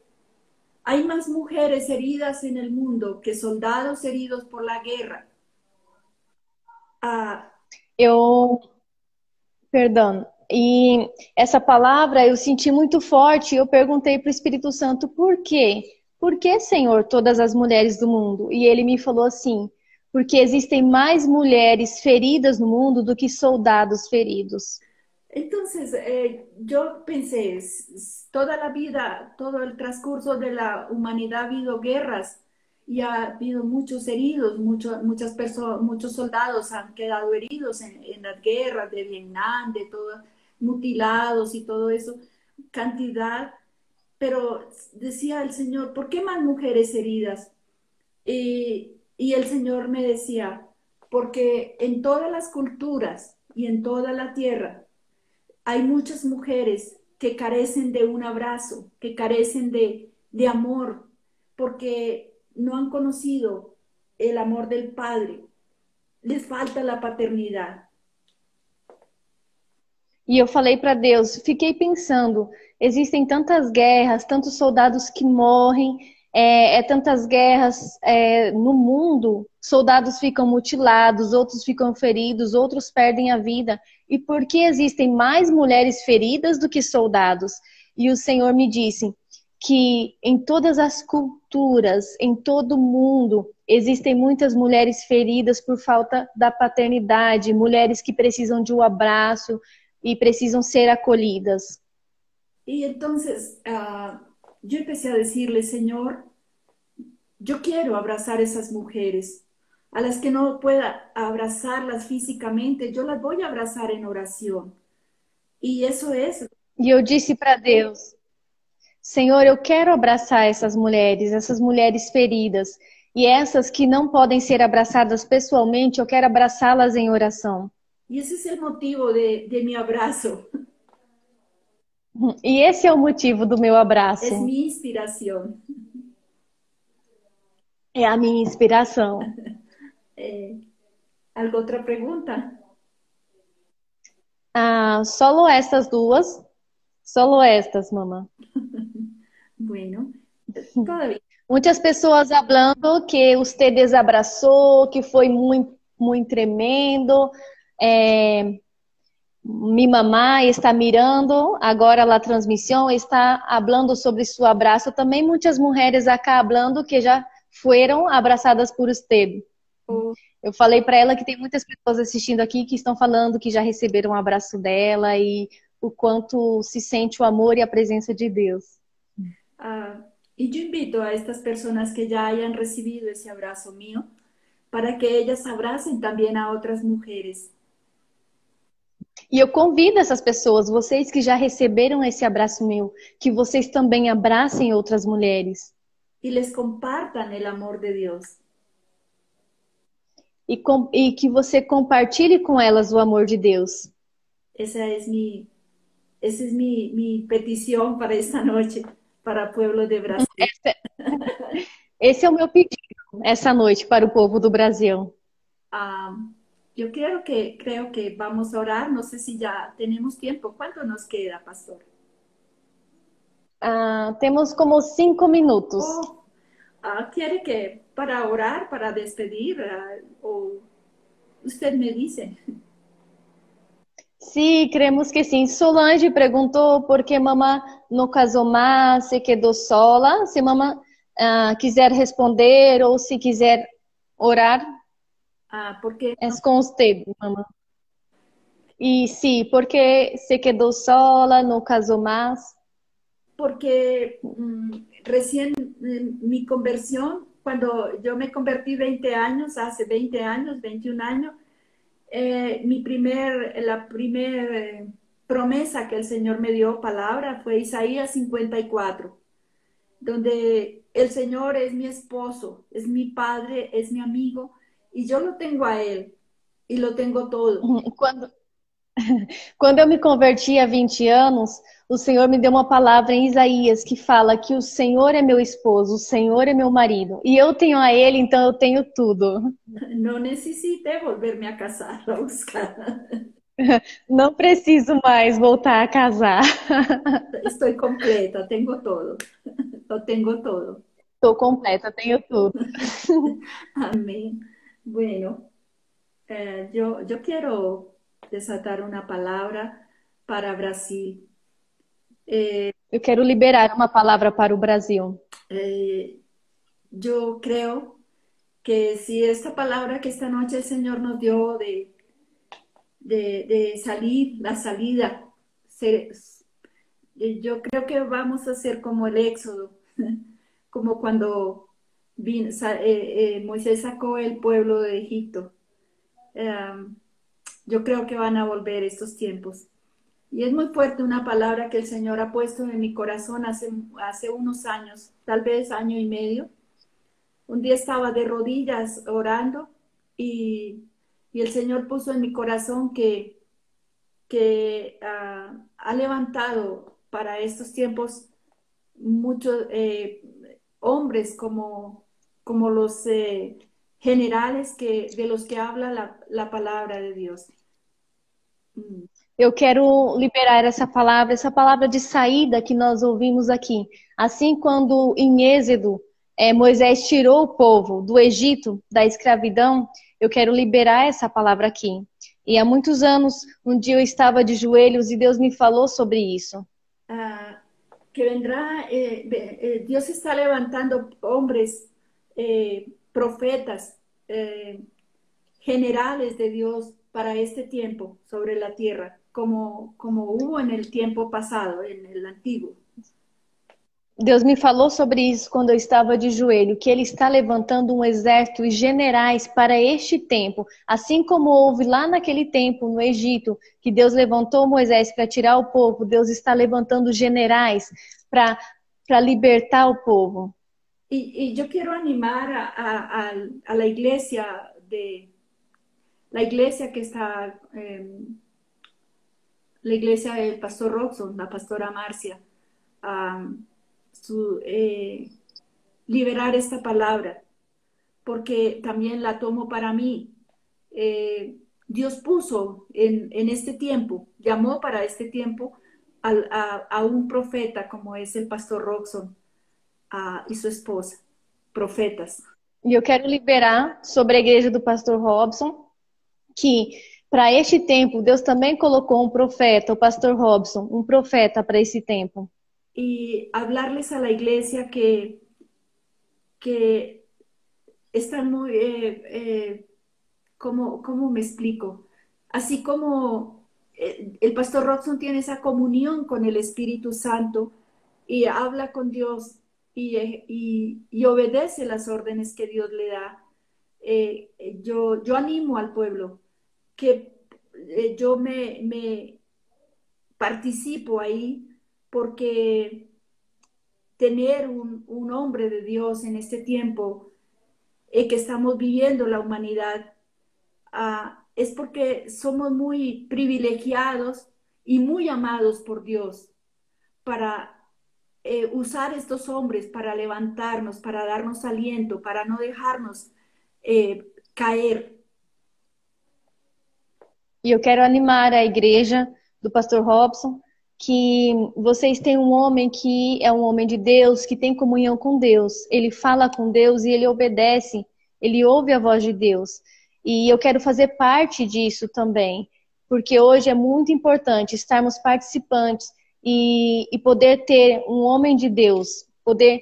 hay más mujeres heridas en el mundo que soldados heridos por la guerra. Ah, Perdão. E essa palavra eu senti muito forte. Eu perguntei para o Espírito Santo por quê? Por que, Senhor, todas as mulheres do mundo? E ele me falou assim: porque existem mais mulheres feridas no mundo do que soldados feridos. Entonces, yo pensé, toda la vida, todo el transcurso de la humanidad ha habido guerras y ha habido muchos heridos, muchas personas, muchos soldados han quedado heridos en las guerras de Vietnam, de todo, mutilados y todo eso, cantidad, pero decía el Señor, ¿por qué más mujeres heridas? Y el Señor me decía, porque en todas las culturas y en toda la tierra, hay muchas mujeres que carecen de un abrazo, que carecen de amor, porque no han conocido el amor del Padre. Les falta la paternidad. E eu falei para Deus, fiquei pensando, existem tantas guerras, tantos soldados que morrem, tantas guerras no mundo, soldados ficam mutilados, outros ficam feridos, outros perdem a vida. E por que existem mais mulheres feridas do que soldados? E o Senhor me disse que em todas as culturas, em todo o mundo, existem muitas mulheres feridas por falta da paternidade, mulheres que precisam de um abraço, y precisan ser acolhidas. Y entonces yo empecé a decirle, Señor, yo quiero abrazar a esas mujeres, a las que no pueda abrazarlas físicamente, yo las voy a abrazar en oración. Y eso es. E eu disse para Deus, Senhor, eu quero abraçar essas mulheres feridas, e essas que não podem ser abraçadas pessoalmente, eu quero abraçá-las em oração. Y ese es el motivo de mi abrazo. E esse é o motivo do meu abraço. Es mi inspiración. É a minha inspiração. ¿Algo otra pregunta? Solo estas duas. Solo estas, mamá. Bueno, todavía. Muitas pessoas falando que você desabraçou, que foi muito, muito tremendo. Mi mamá está mirando agora a transmissão, está falando sobre seu abraço. Também muitas mulheres acá falando que já foram abraçadas por você. Oh, Eu falei para ela que tem muitas pessoas assistindo aqui que estão falando que já receberam um abraço dela e o quanto se sente o amor e a presença de Deus. y yo invito a estas personas que ya hayan recibido ese abrazo mío para que ellas abracen también a otras mujeres. E eu convido essas pessoas, vocês que já receberam esse abraço meu, que vocês também abracem outras mulheres. Y les compartan el amor de Dios. E que você compartilhe com elas o amor de Deus. Esa es mi petición para esta noche, para el pueblo de Brasil. Esse é o meu pedido essa noite para o povo do Brasil. Yo creo que vamos a orar. No sé si ya tenemos tiempo. ¿Cuánto nos queda, pastor? Temos como 5 minutos. ¿Quiere que para orar, para despedir? ¿O usted me dice? Sim, cremos que sim. Solange perguntou por que mamãe não casou mais, se quedou sola. Se mamãe quiser responder ou se quiser orar, Porque é com você, mamãe. E sim, porque se quedou sola, não casou mais. Porque recién mi conversión, cuando yo me convertí 20 años, hace 20 años, 21 años, la primera promesa que el Señor me dio, palabra, fue Isaías 54, donde el Señor es mi esposo, es mi padre, es mi amigo, y yo lo tengo a Él, y lo tengo todo. Quando eu me converti há 20 anos, o Senhor me deu uma palavra em Isaías que fala que o Senhor é meu esposo, o Senhor é meu marido. E eu tenho a Ele, então eu tenho tudo. Não necessitei volver-me a casar, a buscar. Não preciso mais voltar a casar. Estou completa, tenho todo. Lo tengo todo. Estou completa, tenho tudo. Amén. Bueno, yo quiero desatar una palabra para Brasil. Eu quero liberar uma palavra para o Brasil. Yo creo que si esta palabra que esta noche el Señor nos dio de salir, la salida, yo creo que vamos a ser como el éxodo, como cuando Moisés sacó el pueblo de Egipto. Yo creo que van a volver estos tiempos. Y es muy fuerte una palabra que el Señor ha puesto en mi corazón hace unos años, tal vez año y medio. Un día estaba de rodillas orando y el Señor puso en mi corazón que ha levantado para estos tiempos muchos hombres como los generales de los que habla la palabra de Dios. Eu quero liberar essa palavra de saída que nós ouvimos aqui. Assim, quando em Êxodo, Moisés tirou o povo do Egito, da escravidão, eu quero liberar essa palavra aqui. E há muitos anos, um dia eu estava de joelhos e Deus me falou sobre isso. Que vendrá, Dios está levantando hombres, profetas, generales de Dios para este tiempo sobre la tierra, como hubo en el tiempo pasado, en el antiguo. Deus me falou sobre isso quando eu estava de joelho, que Ele está levantando um exército e generais para este tempo, assim como houve lá naquele tempo no Egito, que Deus levantou Moisés para tirar o povo, Deus está levantando generais para libertar o povo. Y yo quiero animar a la iglesia que está, la iglesia del pastor Robson, la pastora Marcia, liberar esta palabra, porque también la tomo para mí. Dios puso en este tiempo, llamó para este tiempo a un profeta como es el pastor Roxon y su esposa, profetas. E eu quero liberar sobre a igreja do pastor Robson que para este tempo Deus também colocou um profeta, o pastor Robson, um profeta para esse tempo. Y hablarles a la iglesia que están muy, ¿cómo me explico? Así como el pastor Robson tiene esa comunión con el Espíritu Santo y habla con Dios y obedece las órdenes que Dios le da, yo animo al pueblo que yo me participo ahí porque tener un hombre de Dios en este tiempo que estamos viviendo la humanidad, es porque somos muy privilegiados y muy amados por Dios para usar estos hombres para levantarnos, para darnos aliento, para no dejarnos caer. E eu quero animar a igreja do pastor Robson que vocês têm um homem que é um homem de Deus, que tem comunhão com Deus. Ele fala com Deus e ele obedece, ele ouve a voz de Deus. E eu quero fazer parte disso também, porque hoje é muito importante estarmos participantes e poder ter um homem de Deus, poder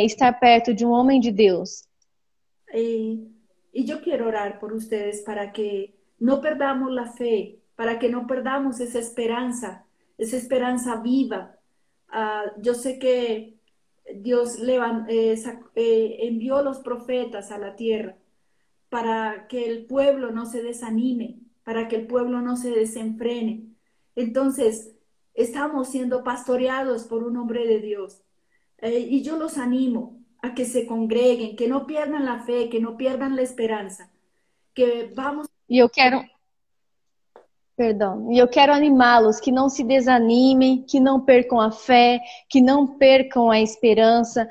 estar perto de um homem de Deus. Y yo quiero orar por ustedes para que no perdamos la fe, para que no perdamos esa esperanza viva. Yo sé que Dios envió los profetas a la tierra para que el pueblo no se desanime, para que el pueblo no se desenfrene. Entonces, estamos siendo pastoreados por un hombre de Dios. Y yo los animo a que se congreguen, que no pierdan la fe, que no pierdan la esperanza, que vamos. E eu quero animá-los, que não se desanimem, que não percam a fé, que não percam a esperança.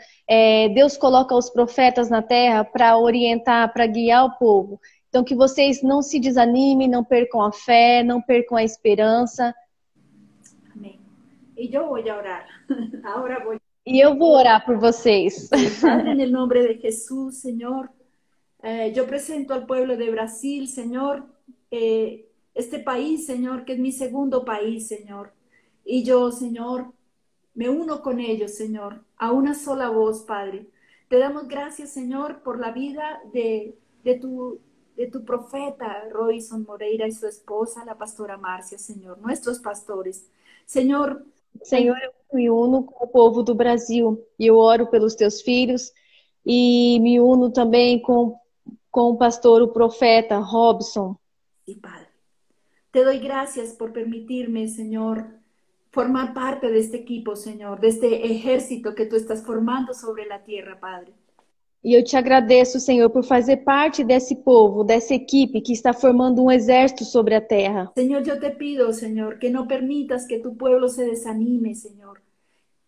Deus coloca os profetas na terra para orientar, para guiar o povo. Então que vocês não se desanimem, não percam a fé, não percam a esperança. Amém. E eu vou orar. Agora vou. E eu vou orar por vocês. Padre, en el nombre de Jesús, Señor, yo presento al pueblo de Brasil, Señor, este país, Señor, que es mi segundo país, Señor. Y yo, Señor, me uno con ellos, Señor, a una sola voz, Padre. Te damos gracias, Señor, por la vida de tu profeta, Royson Moreira, y su esposa, la pastora Márcia, Señor, nuestros pastores. Senhor, eu me uno com o povo do Brasil e eu oro pelos teus filhos e me uno também com o pastor, o profeta Robson. Sí, Padre. Te doy gracias por permitirme, Señor, formar parte de este equipo, Señor, de este ejército que tú estás formando sobre la tierra, Padre. E eu te agradeço, Senhor, por fazer parte desse povo, dessa equipe que está formando um exército sobre a terra. Señor, yo te pido, Señor, que no permitas que tu pueblo se desanime, Señor.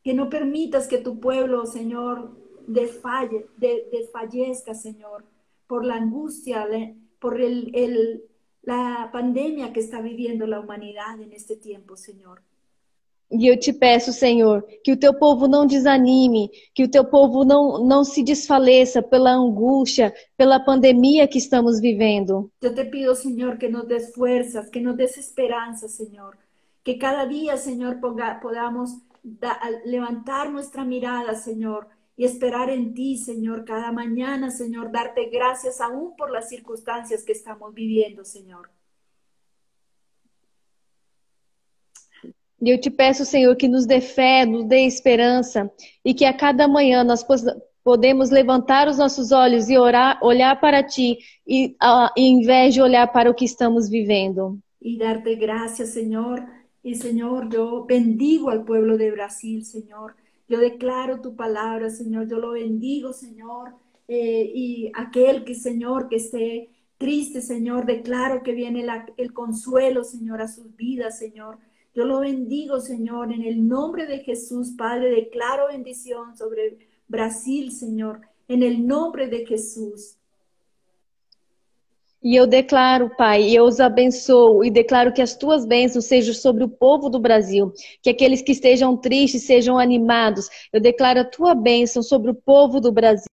Que no permitas que tu pueblo, Señor, desfallezca, Señor, por la angustia, por la pandemia que está viviendo la humanidad en este tiempo, Señor. E eu te peço, Senhor, que o teu povo não desanime, que o teu povo não se desfaleça pela angústia, pela pandemia que estamos vivendo. Eu te pido, Senhor, que nos des fuerzas, que nos des esperanza, Senhor. Que cada día, Señor, podamos levantar nuestra mirada, Señor, y esperar en ti, Señor, cada mañana, Señor, darte gracias aún por las circunstancias que estamos viviendo, Señor. E eu te peço, Senhor, que nos dê fé, nos dê esperança e que a cada manhã nós podemos levantar os nossos olhos e olhar para ti e em vez de olhar para o que estamos vivendo. Y darte gracias, Señor. Y Señor, yo bendigo al pueblo de Brasil, Señor. Yo declaro tu palabra, Señor. Yo lo bendigo, Señor. Y aquel que, Señor, que esté triste, Señor, declaro que viene el consuelo, Señor, a sus vidas, Señor. Yo lo bendigo, Señor, en el nombre de Jesús, Padre. Declaro bendición sobre Brasil, Señor, en el nombre de Jesús. E eu declaro, Pai, e eu os abençoo e declaro que as tuas bênçãos sejam sobre o povo do Brasil, que aqueles que estejam tristes sejam animados. Eu declaro a tua bênção sobre o povo do Brasil.